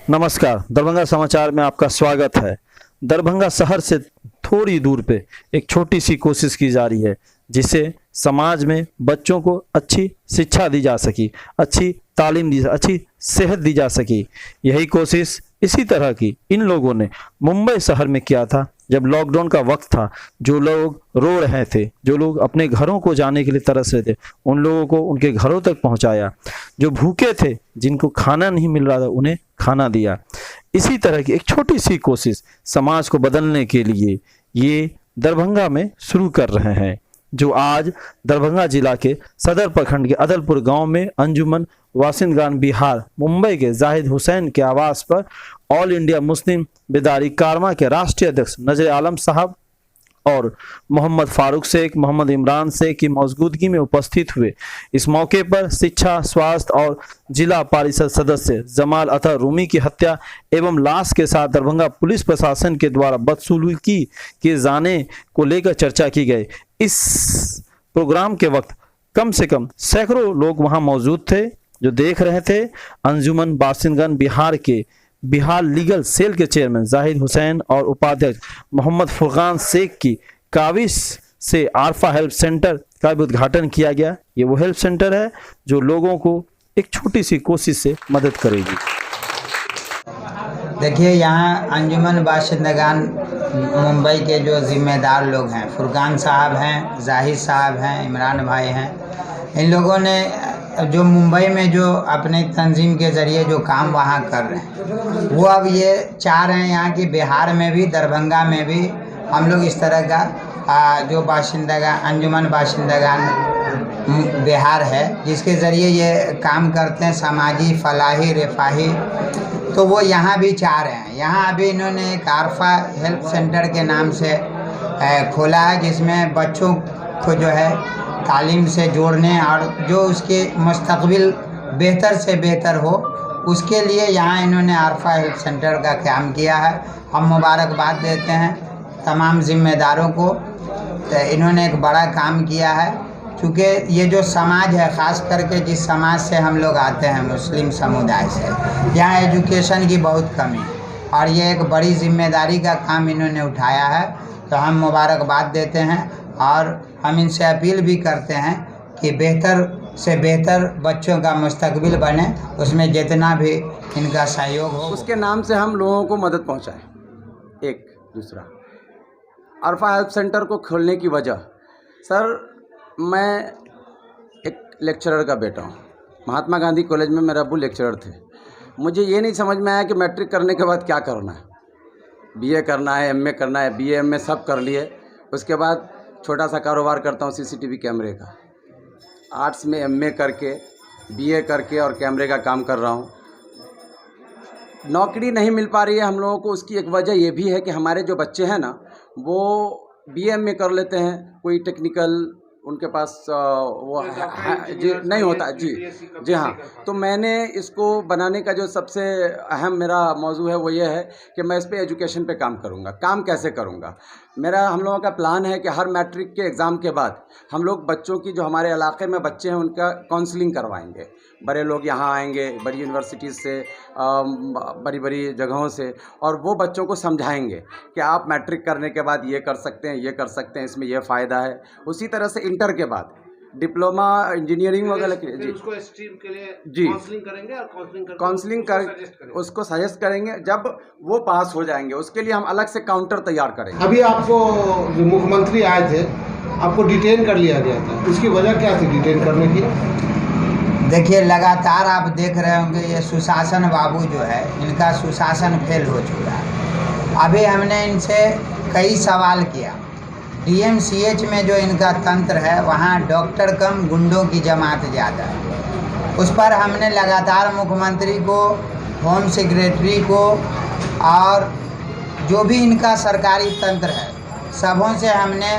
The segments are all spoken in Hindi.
नमस्कार, दरभंगा समाचार में आपका स्वागत है। दरभंगा शहर से थोड़ी दूर पे एक छोटी सी कोशिश की जा रही है जिससे समाज में बच्चों को अच्छी शिक्षा दी जा सकी, अच्छी तालीम दी, अच्छी सेहत दी जा सकी। यही कोशिश इसी तरह की इन लोगों ने मुंबई शहर में किया था जब लॉकडाउन का वक्त था। जो लोग रो रहे थे, जो लोग अपने घरों को जाने के लिए तरस रहे थे, उन लोगों को उनके घरों तक पहुंचाया। जो भूखे थे, जिनको खाना नहीं मिल रहा था, उन्हें खाना दिया। इसी तरह की एक छोटी सी कोशिश समाज को बदलने के लिए ये दरभंगा में शुरू कर रहे हैं, जो आज दरभंगा जिला के सदर प्रखंड के अदलपुर गांव में अंजुमन वासिंदगान बिहार मुंबई के जाहिद हुसैन के आवास पर ऑल इंडिया मुस्लिम बेदारी कारवां के राष्ट्रीय अध्यक्ष नजर आलम साहब और मोहम्मद फारूक शेख, मोहम्मद इमरान शेख की मौजूदगी में उपस्थित हुए। इस मौके पर शिक्षा, स्वास्थ्य और जिला परिषद सदस्य जमाल अतर रूमी की हत्या एवं लाश के साथ दरभंगा पुलिस प्रशासन के द्वारा बदसलूकी किए जाने को लेकर चर्चा की गई। इस प्रोग्राम के वक्त कम से कम सैकड़ों लोग वहां मौजूद थे जो देख रहे थे। अंजुमन वासिंदगान बिहार के बिहार लीगल सेल के चेयरमैन जाहिद हुसैन और उपाध्यक्ष मोहम्मद फुरकान शेख की काविश से आरफा हेल्प सेंटर का भी उद्घाटन किया गया। ये वो हेल्प सेंटर है जो लोगों को एक छोटी सी कोशिश से मदद करेगी। देखिए, यहाँ अंजुमन वासिंदगान मुंबई के जो जिम्मेदार लोग हैं, फुरकान साहब हैं, जाहिद साहब हैं, इमरान भाई हैं, इन लोगों ने जो मुंबई में जो अपने तंजीम के ज़रिए जो काम वहाँ कर रहे हैं, वो अब ये चाह रहे हैं यहाँ की बिहार में भी, दरभंगा में भी हम लोग इस तरह का जो वासिंदगान अंजुमन वासिंदगान बिहार है, जिसके ज़रिए ये काम करते हैं समाजी फलाही रिफाही, तो वो यहाँ भी चाह रहे हैं। यहाँ अभी इन्होंने एक आरफा हेल्प सेंटर के नाम से खोला है, जिसमें बच्चों को जो है तालीम से जोड़ने और जो उसके मुस्तकबिल बेहतर से बेहतर हो, उसके लिए यहाँ इन्होंने आरफा हेल्प सेंटर का काम किया है। हम मुबारकबाद देते हैं तमाम ज़िम्मेदारों को। इन्होंने एक बड़ा काम किया है, क्योंकि ये जो समाज है, ख़ास करके जिस समाज से हम लोग आते हैं, मुस्लिम समुदाय से, यहाँ एजुकेशन की बहुत कमी है और ये एक बड़ी जिम्मेदारी का काम इन्होंने उठाया है। तो हम मुबारकबाद देते हैं और हम इनसे अपील भी करते हैं कि बेहतर से बेहतर बच्चों का मुस्तकबिल बने, उसमें जितना भी इनका सहयोग हो, उसके नाम से हम लोगों को मदद पहुंचाएं। एक दूसरा अरफा हेल्प सेंटर को खोलने की वजह, सर मैं एक लेक्चरर का बेटा हूं। महात्मा गांधी कॉलेज में मेरे अब्बू लेक्चरर थे। मुझे ये नहीं समझ में आया कि मैट्रिक करने के बाद क्या करना है। बीए करना है, एमए करना है, बीए एमए सब कर लिए। उसके बाद छोटा सा कारोबार करता हूँ सीसीटीवी कैमरे का। आर्ट्स में एमए करके, बीए करके और कैमरे का काम कर रहा हूँ। नौकरी नहीं मिल पा रही है हम लोगों को। उसकी एक वजह ये भी है कि हमारे जो बच्चे हैं ना, वो बीए एमए कर लेते हैं, कोई टेक्निकल उनके पास वो जी नहीं होता। जी हाँ। तो मैंने इसको बनाने का जो सबसे अहम मेरा मौजू है वो ये है कि मैं इस पे एजुकेशन पे काम करूँगा। काम कैसे करूँगा? हम लोगों का प्लान है कि हर मैट्रिक के एग्ज़ाम के बाद हम लोग बच्चों की, जो हमारे इलाके में बच्चे हैं, उनका काउंसलिंग करवाएंगे। बड़े लोग यहाँ आएंगे, बड़ी यूनिवर्सिटीज़ से, बड़ी बड़ी जगहों से, और वो बच्चों को समझाएंगे कि आप मैट्रिक करने के बाद ये कर सकते हैं, ये कर सकते हैं, इसमें ये फ़ायदा है। उसी तरह से इंटर के बाद डिप्लोमा इंजीनियरिंग वगैरह के जी उसको स्ट्रीम के लिए जी काउंसलिंग करेंगे और काउंसलिंग कर उसको सजेस्ट करेंगे। जब वो पास हो जाएंगे, उसके लिए हम अलग से काउंटर तैयार करेंगे। अभी आपको मुख्यमंत्री आए थे, आपको डिटेन कर लिया गया था, इसकी वजह क्या थी डिटेन करने की? देखिए, लगातार आप देख रहे होंगे ये सुशासन बाबू जो है, इनका सुशासन फेल हो चुका है। अभी हमने इनसे कई सवाल किया। डीएमसीएच में जो इनका तंत्र है, वहाँ डॉक्टर कम गुंडों की जमात ज़्यादा है। उस पर हमने लगातार मुख्यमंत्री को, होम सेक्रेटरी को और जो भी इनका सरकारी तंत्र है, सबों से हमने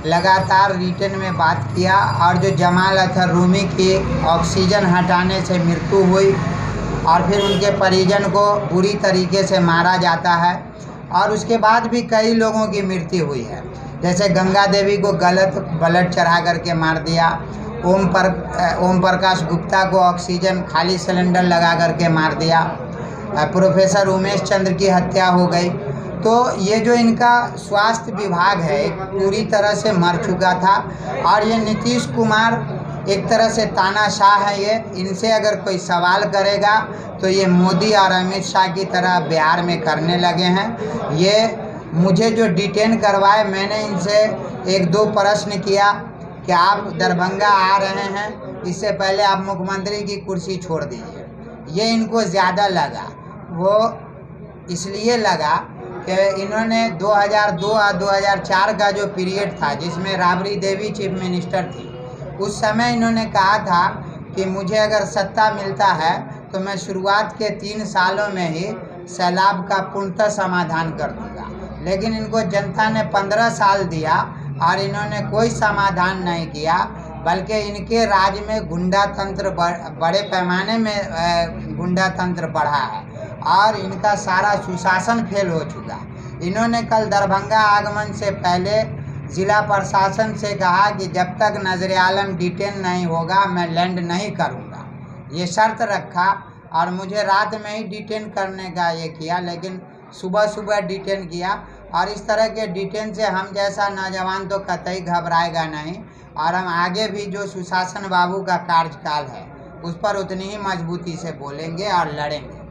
लगातार रिटर्न में बात किया। और जो जमाल अतर रूमी की ऑक्सीजन हटाने से मृत्यु हुई और फिर उनके परिजन को बुरी तरीके से मारा जाता है, और उसके बाद भी कई लोगों की मृत्यु हुई है। जैसे गंगा देवी को गलत ब्लड चढ़ा करके मार दिया, ओम प्रकाश गुप्ता को ऑक्सीजन खाली सिलेंडर लगा करके मार दिया। प्रोफेसर उमेश चंद्र की हत्या हो गई। तो ये जो इनका स्वास्थ्य विभाग है एक पूरी तरह से मर चुका था। और ये नीतीश कुमार एक तरह से तानाशाह है। ये इनसे अगर कोई सवाल करेगा तो ये मोदी और अमित शाह की तरह बिहार में करने लगे हैं। ये मुझे जो डिटेन करवाए, मैंने इनसे एक दो प्रश्न किया कि आप दरभंगा आ रहे हैं, इससे पहले आप मुख्यमंत्री की कुर्सी छोड़ दीजिए। ये इनको ज़्यादा लगा। वो इसलिए लगा कि इन्होंने 2002 और 2004 का जो पीरियड था जिसमें राबड़ी देवी चीफ मिनिस्टर थी, उस समय इन्होंने कहा था कि मुझे अगर सत्ता मिलता है तो मैं शुरुआत के 3 सालों में ही सैलाब का पूर्णतः समाधान कर दूंगा। लेकिन इनको जनता ने 15 साल दिया और इन्होंने कोई समाधान नहीं किया, बल्कि इनके राज में गुंडा तंत्र बड़े पैमाने में गुंडा तंत्र बढ़ा है और इनका सारा सुशासन फेल हो चुका। इन्होंने कल दरभंगा आगमन से पहले ज़िला प्रशासन से कहा कि जब तक नजर आलम डिटेन नहीं होगा मैं लैंड नहीं करूंगा। ये शर्त रखा और मुझे रात में ही डिटेन करने का ये किया, लेकिन सुबह सुबह डिटेन किया। और इस तरह के डिटेन से हम जैसा नौजवान तो कतई घबराएगा नहीं। और हम आगे भी जो सुशासन बाबू का कार्यकाल है उस पर उतनी ही मजबूती से बोलेंगे और लड़ेंगे।